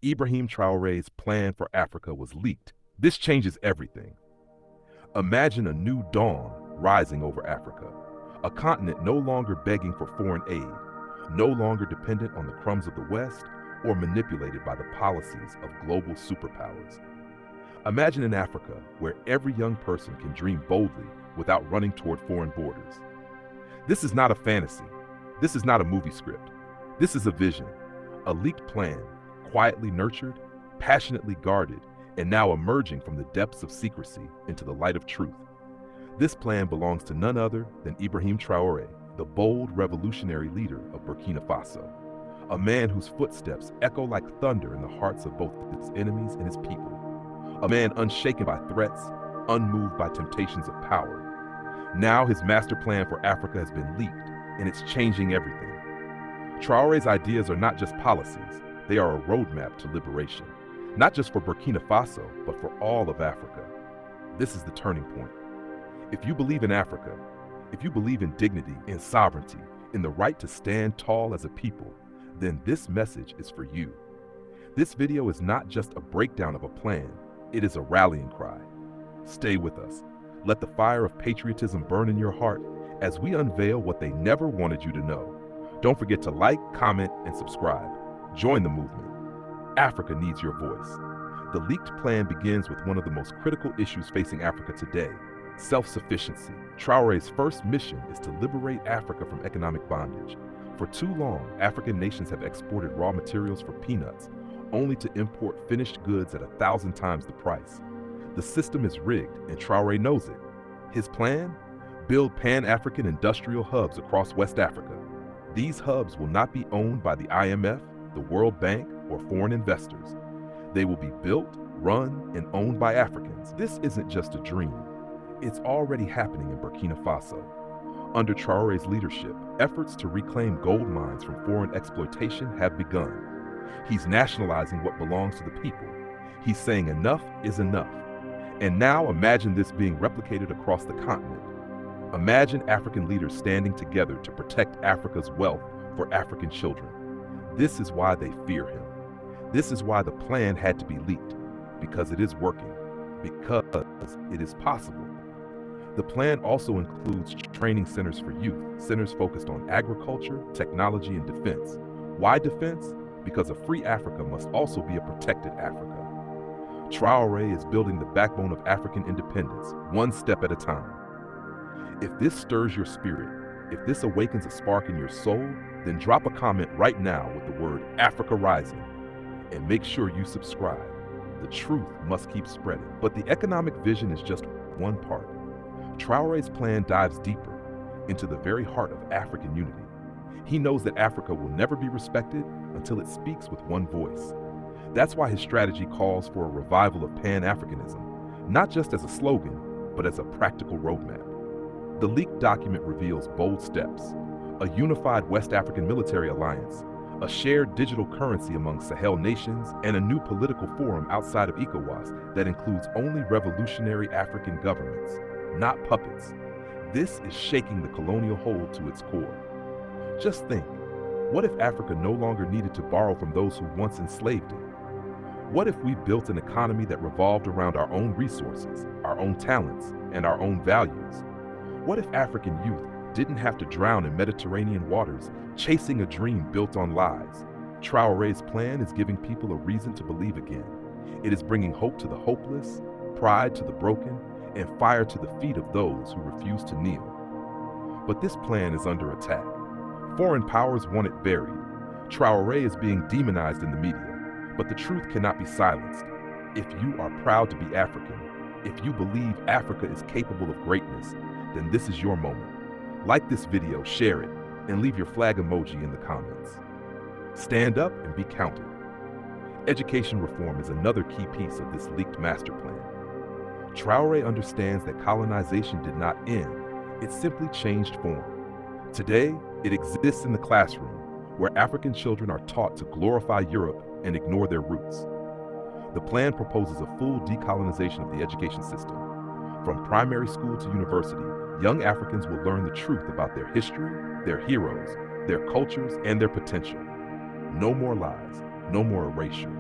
Ibrahim Traoré's plan for Africa was leaked. This changes everything. Imagine a new dawn rising over Africa, a continent no longer begging for foreign aid, no longer dependent on the crumbs of the West or manipulated by the policies of global superpowers. Imagine an Africa where every young person can dream boldly without running toward foreign borders. This is not a fantasy. This is not a movie script. This is a vision, a leaked plan, quietly nurtured, passionately guarded, and now emerging from the depths of secrecy into the light of truth. This plan belongs to none other than Ibrahim Traoré, the bold revolutionary leader of Burkina Faso, a man whose footsteps echo like thunder in the hearts of both his enemies and his people, a man unshaken by threats, unmoved by temptations of power. Now his master plan for Africa has been leaked, and it's changing everything. Traoré's ideas are not just policies, they are a roadmap to liberation, not just for Burkina Faso, but for all of Africa. This is the turning point. If you believe in Africa, if you believe in dignity, in sovereignty, in the right to stand tall as a people, then this message is for you. This video is not just a breakdown of a plan, it is a rallying cry. Stay with us. Let the fire of patriotism burn in your heart as we unveil what they never wanted you to know. Don't forget to like, comment, and subscribe. Join the movement. Africa needs your voice. The leaked plan begins with one of the most critical issues facing Africa today: self-sufficiency. Traoré's first mission is to liberate Africa from economic bondage. For too long, African nations have exported raw materials for peanuts, only to import finished goods at 1,000 times the price. The system is rigged, and Traoré knows it. His plan? Build Pan-African industrial hubs across West Africa. These hubs will not be owned by the IMF, the World Bank, or foreign investors. They will be built, run, and owned by Africans. This isn't just a dream. It's already happening in Burkina Faso. Under Traoré's leadership, efforts to reclaim gold mines from foreign exploitation have begun. He's nationalizing what belongs to the people. He's saying enough is enough. And now imagine this being replicated across the continent. Imagine African leaders standing together to protect Africa's wealth for African children. This is why they fear him. This is why the plan had to be leaked, because it is working, because it is possible. The plan also includes training centers for youth, centers focused on agriculture, technology, and defense. Why defense? Because a free Africa must also be a protected Africa. Traoré is building the backbone of African independence, one step at a time. If this stirs your spirit, if this awakens a spark in your soul, then drop a comment right now with the word Africa Rising, and make sure you subscribe. The truth must keep spreading. But the economic vision is just one part. Traoré's plan dives deeper into the very heart of African unity. He knows that Africa will never be respected until it speaks with one voice. That's why his strategy calls for a revival of Pan-Africanism, not just as a slogan, but as a practical roadmap. The leaked document reveals bold steps: a unified West African military alliance, a shared digital currency among Sahel nations, and a new political forum outside of ECOWAS that includes only revolutionary African governments, not puppets. This is shaking the colonial hold to its core. Just think, what if Africa no longer needed to borrow from those who once enslaved it? What if we built an economy that revolved around our own resources, our own talents, and our own values? What if African youth didn't have to drown in Mediterranean waters chasing a dream built on lies? Traoré's plan is giving people a reason to believe again. It is bringing hope to the hopeless, pride to the broken, and fire to the feet of those who refuse to kneel. But this plan is under attack. Foreign powers want it buried. Traoré is being demonized in the media, but the truth cannot be silenced. If you are proud to be African, if you believe Africa is capable of greatness, then this is your moment. Like this video, share it, and leave your flag emoji in the comments. Stand up and be counted. Education reform is another key piece of this leaked master plan. Traoré understands that colonization did not end, it simply changed form. Today, it exists in the classroom, where African children are taught to glorify Europe and ignore their roots. The plan proposes a full decolonization of the education system. From primary school to university, young Africans will learn the truth about their history, their heroes, their cultures, and their potential. No more lies, no more erasure.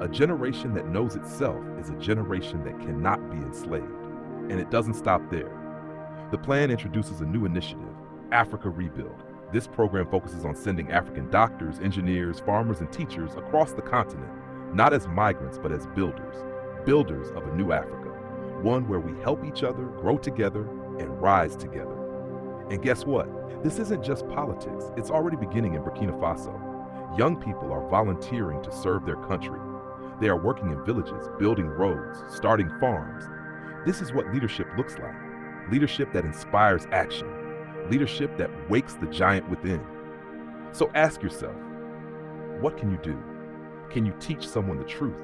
A generation that knows itself is a generation that cannot be enslaved. And it doesn't stop there. The plan introduces a new initiative, Africa Rebuild. This program focuses on sending African doctors, engineers, farmers, and teachers across the continent, not as migrants, but as builders of a new Africa, one where we help each other, grow together, and rise together. And guess what? This isn't just politics. It's already beginning in Burkina Faso. Young people are volunteering to serve their country. They are working in villages, building roads, starting farms. This is what leadership looks like. Leadership that inspires action. Leadership that wakes the giant within. So ask yourself, what can you do? Can you teach someone the truth?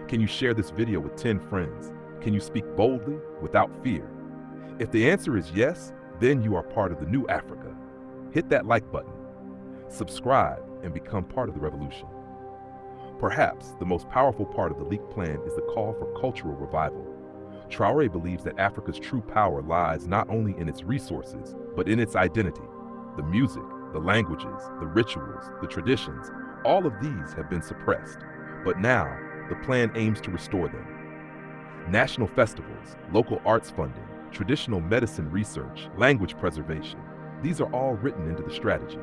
Can you share this video with 10 friends? Can you speak boldly without fear? If the answer is yes, then you are part of the new Africa. Hit that like button, subscribe, and become part of the revolution. Perhaps the most powerful part of the leaked plan is the call for cultural revival. Traoré believes that Africa's true power lies not only in its resources, but in its identity. The music, the languages, the rituals, the traditions, all of these have been suppressed. But now, the plan aims to restore them. National festivals, local arts funding, traditional medicine research, language preservation, these are all written into the strategy.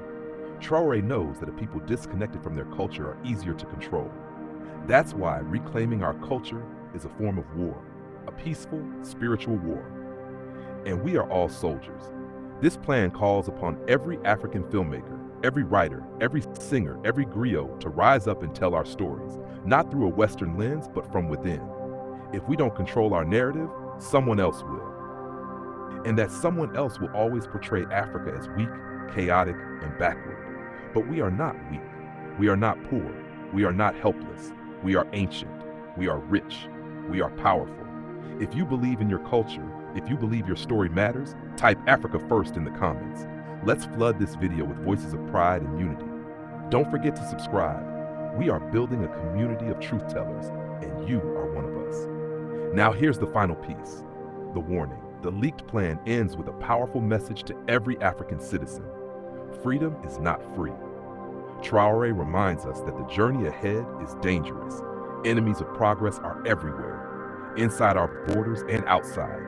Traoré knows that a people disconnected from their culture are easier to control. That's why reclaiming our culture is a form of war, a peaceful, spiritual war. And we are all soldiers. This plan calls upon every African filmmaker, every writer, every singer, every griot to rise up and tell our stories, not through a Western lens, but from within. If we don't control our narrative, someone else will. And that someone else will always portray Africa as weak, chaotic, and backward. But we are not weak. We are not poor. We are not helpless. We are ancient. We are rich. We are powerful. If you believe in your culture, if you believe your story matters, type Africa first in the comments. Let's flood this video with voices of pride and unity. Don't forget to subscribe. We are building a community of truth tellers, and you are one of us. Now here's the final piece, the warning. The leaked plan ends with a powerful message to every African citizen. Freedom is not free. Traoré reminds us that the journey ahead is dangerous. Enemies of progress are everywhere, inside our borders and outside.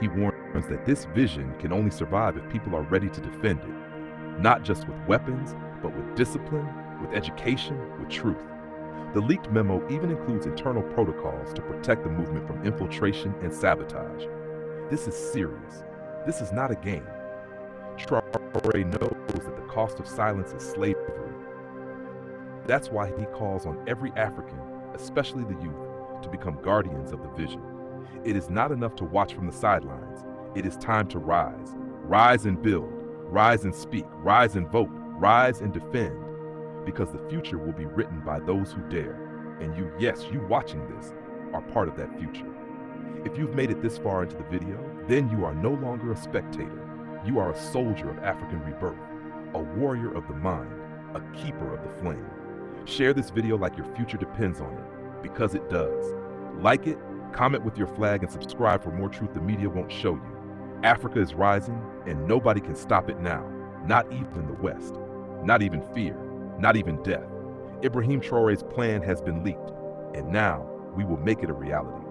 He warns that this vision can only survive if people are ready to defend it, not just with weapons, but with discipline, with education, with truth. The leaked memo even includes internal protocols to protect the movement from infiltration and sabotage. This is serious. This is not a game. Traoré knows that the cost of silence is slavery. That's why he calls on every African, especially the youth, to become guardians of the vision. It is not enough to watch from the sidelines. It is time to rise. Rise and build. Rise and speak. Rise and vote. Rise and defend. Because the future will be written by those who dare. And you, yes, you watching this, are part of that future. If you've made it this far into the video, then you are no longer a spectator. You are a soldier of African rebirth, a warrior of the mind, a keeper of the flame. Share this video like your future depends on it, because it does. Like it, comment with your flag, and subscribe for more truth the media won't show you. Africa is rising, and nobody can stop it now. Not even the West. Not even fear. Not even death. Ibrahim Traoré's plan has been leaked, and now we will make it a reality.